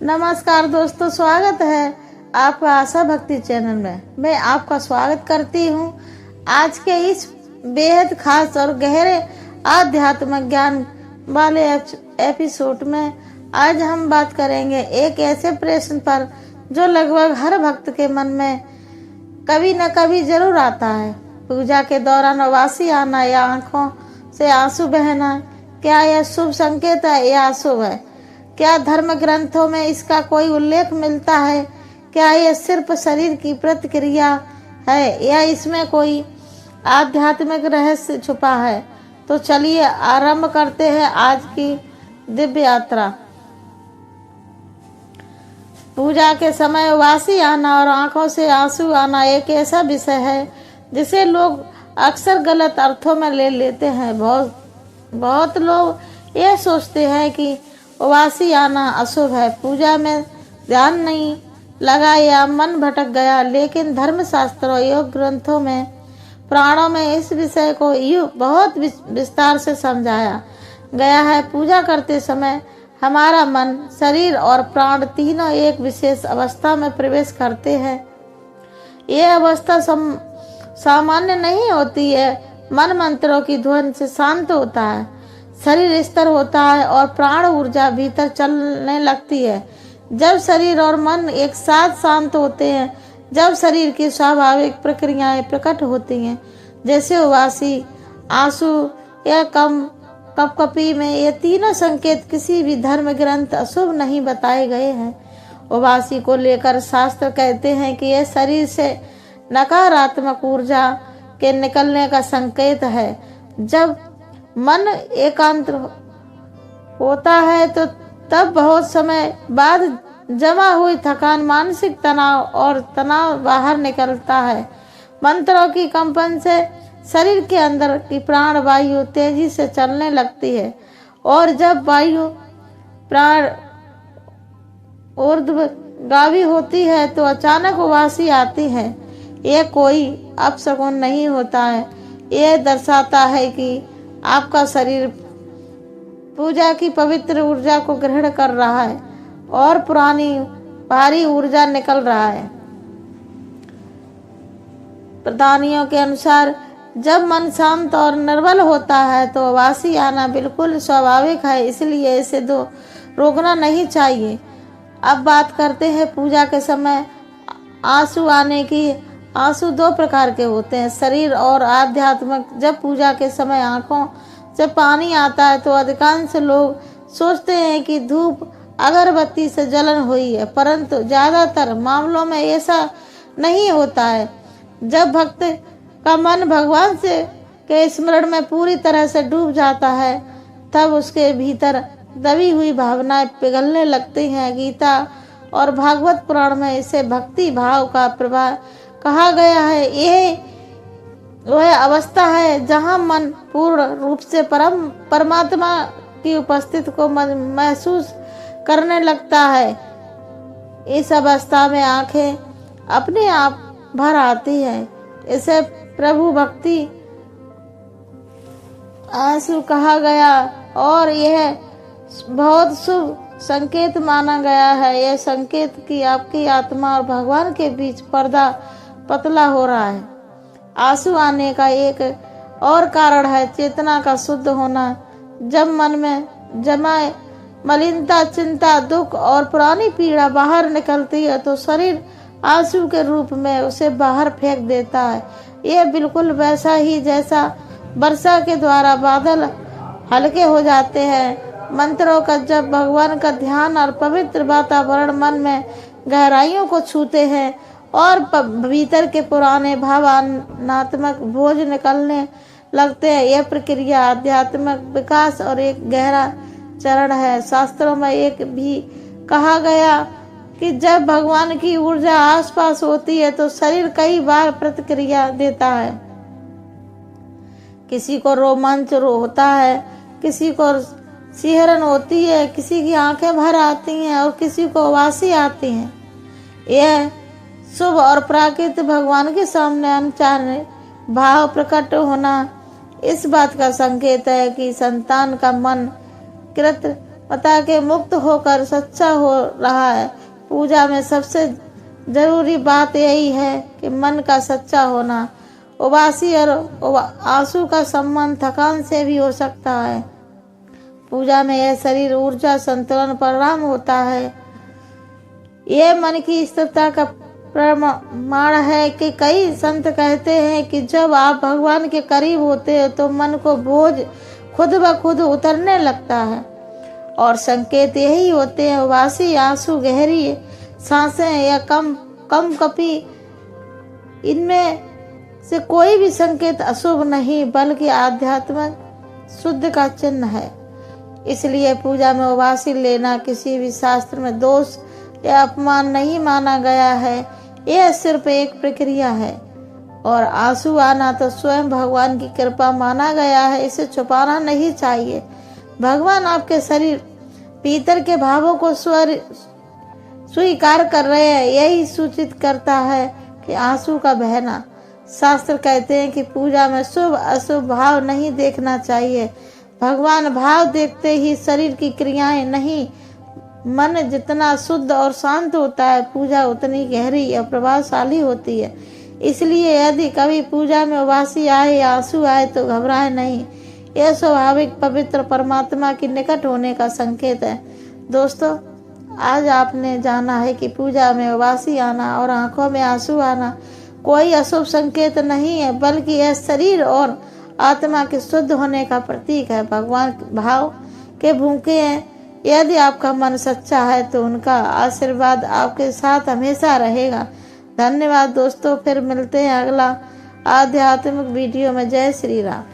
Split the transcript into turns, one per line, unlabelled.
नमस्कार दोस्तों, स्वागत है आपका आशा भक्ति चैनल में। मैं आपका स्वागत करती हूँ आज के इस बेहद खास और गहरे आध्यात्मिक ज्ञान वाले एपिसोड में। आज हम बात करेंगे एक ऐसे प्रश्न पर जो लगभग हर भक्त के मन में कभी न कभी जरूर आता है। पूजा के दौरान उबासी आना या आंखों से आंसू बहना, क्या यह शुभ संकेत है या अशुभ है? क्या धर्म ग्रंथों में इसका कोई उल्लेख मिलता है? क्या यह सिर्फ शरीर की प्रतिक्रिया है या इसमें कोई आध्यात्मिक रहस्य छुपा है? तो चलिए आरंभ करते हैं आज की दिव्य यात्रा। पूजा के समय उबासी आना और आंखों से आंसू आना एक ऐसा विषय है जिसे लोग अक्सर गलत अर्थों में ले लेते हैं। बहुत लोग यह सोचते हैं कि उबासी आना अशुभ है, पूजा में ध्यान नहीं लगा या मन भटक गया। लेकिन धर्मशास्त्र और योग ग्रंथों में, पुराणों में इस विषय को बहुत विस्तार से समझाया गया है। पूजा करते समय हमारा मन, शरीर और प्राण तीनों एक विशेष अवस्था में प्रवेश करते हैं। यह अवस्था सामान्य नहीं होती है। मन मंत्रों की ध्वनि से शांत होता है, शरीर स्थिर होता है और प्राण ऊर्जा भीतर चलने लगती है। जब शरीर और मन एक साथ शांत होते हैं, जब शरीर की स्वाभाविक प्रक्रियाएं प्रकट होती हैं, जैसे उबासी, आंसू या कपकपी में, ये तीनों संकेत किसी भी धर्म ग्रंथ अशुभ नहीं बताए गए हैं। उबासी को लेकर शास्त्र कहते हैं कि यह शरीर से नकारात्मक ऊर्जा के निकलने का संकेत है। जब मन एकांत होता है तो तब बहुत समय बाद जमा हुई थकान, मानसिक तनाव और तनाव बाहर निकलता है। मंत्रों की कंपन से शरीर के अंदर की प्राण वायु तेजी से चलने लगती है और जब वायु प्राण ऊर्ध्वगामी होती है तो अचानक उबासी आती है। यह कोई अपशकुन नहीं होता है, यह दर्शाता है कि आपका शरीर पूजा की पवित्र ऊर्जा को ग्रहण कर रहा है और पुरानी भारी ऊर्जा निकल रहा है। प्रधानियों के अनुसार जब मन शांत और निर्बल होता है तो उबासी आना बिल्कुल स्वाभाविक है, इसलिए इसे रोकना नहीं चाहिए। अब बात करते हैं पूजा के समय आंसू आने की। आंसू दो प्रकार के होते हैं, शरीर और आध्यात्मिक। जब पूजा के समय आंखों से पानी आता है तो अधिकांश लोग सोचते हैं कि धूप अगरबत्ती से जलन हुई है, परंतु ज्यादातर मामलों में ऐसा नहीं होता है। जब भक्त का मन भगवान से के स्मरण में पूरी तरह से डूब जाता है तब उसके भीतर दबी हुई भावनाएं पिघलने लगती हैं। गीता और भागवत पुराण में इसे भक्ति भाव का प्रभाव कहा गया है। यह वह अवस्था है जहां मन पूर्ण रूप से परमात्मा की उपस्थिति को महसूस करने लगता है। इस अवस्था में आंखें अपने आप भर आती हैं। इसे प्रभु भक्ति आंसू कहा गया और यह बहुत शुभ संकेत माना गया है। यह संकेत कि आपकी आत्मा और भगवान के बीच पर्दा पतला हो रहा है। आंसू आने का एक और कारण है चेतना का शुद्ध होना। जब मन में जमा मलिनता, चिंता, दुख और पुरानी पीड़ा बाहर निकलती है तो शरीर आंसू के रूप में उसे बाहर फेंक देता है। यह बिल्कुल वैसा ही जैसा वर्षा के द्वारा बादल हल्के हो जाते हैं। मंत्रों का जब भगवान का ध्यान और पवित्र वातावरण मन में गहराइयों को छूते हैं और भीतर के पुराने भावनात्मक बोझ निकलने लगते हैं। यह प्रक्रिया आध्यात्मिक विकास और एक गहरा चरण है। शास्त्रों में एक भी कहा गया कि जब भगवान की ऊर्जा आसपास होती है तो शरीर कई बार प्रतिक्रिया देता है। किसी को रोमांच होता है, किसी को सिहरन होती है, किसी की आंखें भर आती हैं और किसी को उबासी आती हैं। यह शुभ और प्राकृतिक भगवान के सामने अनचाहे भाव प्रकट होना इस बात का संकेत है कि संतान का मन कृत पता के मुक्त होकर सच्चा हो रहा है। पूजा में सबसे जरूरी बात यही है कि मन का सच्चा होना। उबासी और आंसू का संबंध थकान से भी हो सकता है। पूजा में यह शरीर ऊर्जा संतुलन परिणाम होता है। यह मन की स्थिरता का प्रमाण है कि कई संत कहते हैं कि जब आप भगवान के करीब होते हो तो मन को बोझ खुद ब खुद उतरने लगता है, और संकेत यही होते हैं उबासी आंसू, गहरी सांसें या कम कपी। इनमें से कोई भी संकेत अशुभ नहीं बल्कि आध्यात्मिक शुद्ध का चिन्ह है। इसलिए पूजा में उबासी लेना किसी भी शास्त्र में दोष या अपमान नहीं माना गया है। यह सिर्फ एक प्रक्रिया है, और आंसू आना तो स्वयं भगवान की कृपा माना गया है। इसे छुपाना नहीं चाहिए। भगवान आपके शरीर भीतर के भावों को स्वीकार कर रहे हैं, यही सूचित करता है कि आंसू का बहना। शास्त्र कहते हैं कि पूजा में शुभ अशुभ भाव नहीं देखना चाहिए। भगवान भाव देखते ही शरीर की क्रियाएं नहीं। मन जितना शुद्ध और शांत होता है, पूजा उतनी गहरी और प्रभावशाली होती है। इसलिए यदि कभी पूजा में उबासी आए या आंसू आए तो घबराए नहीं। यह स्वाभाविक पवित्र परमात्मा की निकट होने का संकेत है। दोस्तों, आज आपने जाना है कि पूजा में उबासी आना और आंखों में आंसू आना कोई अशुभ संकेत नहीं है, बल्कि यह शरीर और आत्मा के शुद्ध होने का प्रतीक है। भगवान भाव के भूखे हैं। यदि आपका मन सच्चा है तो उनका आशीर्वाद आपके साथ हमेशा रहेगा। धन्यवाद दोस्तों, फिर मिलते हैं अगला आध्यात्मिक वीडियो में। जय श्री राम।